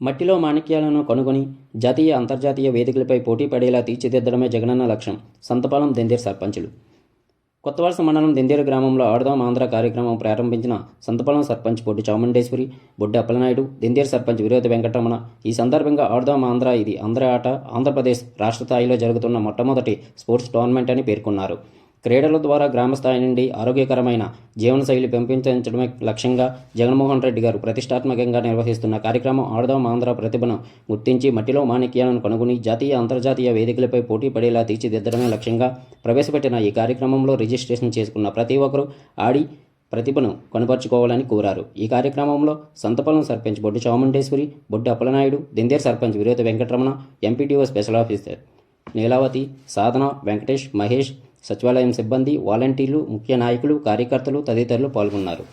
మట్టిలో మాణిక్యాలను కనుగొని జాతీయ అంతర్జాతీయ వేదికలపై పోటీ పడేలా తీర్చిదిద్దడమే జగనన్న లక్ష్యం. సంతపాలెం దెందేరు సర్పంచులు. కొత్తవలస మండలం దెందేరు గ్రామంలో ఆడుదాం ఆంధ్ర కార్యక్రమం ప్రారంభించిన సంతపాలెం సర్పంచ్ బొడ్డి చాముండేశ్వరి, బొడ్డి అప్పలనాయుడు, దెందేరు సర్పంచ్ విరోతి వెంకటరమణ. ఈ సందర్భంగా ఆడుదాం ఆంధ్ర ఇది అందరి ఆట, ఆంధ్రప్రదేశ్ రాష్ట్ర స్థాయిలో జరుగుతున్న మొట్టమొదటి స్పోర్ట్స్ టోర్నమెంట్ అని పేర్కొన్నారు. క్రీడల ద్వారా గ్రామస్థాయి నుండి ఆరోగ్యకరమైన జీవనశైలి పెంపొందించడమే లక్ష్యంగా జగన్మోహన్ రెడ్డి గారు ప్రతిష్టాత్మకంగా నిర్వహిస్తున్న కార్యక్రమం ఆడుదాం ఆంధ్ర ప్రతిభను గుర్తించి మట్టిలో మాణిక్యాలను కనుగొని జాతీయ అంతర్జాతీయ వేదికలపై పోటీ పడేలా తీర్చిదిద్దడమే లక్ష్యంగా ప్రవేశపెట్టిన ఈ కార్యక్రమంలో రిజిస్ట్రేషన్ చేసుకున్న ప్రతి ఒక్కరూ ఆడి ప్రతిభను కనపరుచుకోవాలని కోరారు. ఈ కార్యక్రమంలో Santhapalem sarpanch Boddi Chamundeswari, Boddi Appalanaidu, Denderu sarpanch Viroti Venkataramana, MPTO special officer Neelavathi, Sadhana, Venkatesh, Mahesh, సచివాలయం సిబ్బంది, వాలంటీర్లు, ముఖ్య నాయకులు, కార్యకర్తలు తదితరులు పాల్గొన్నారు.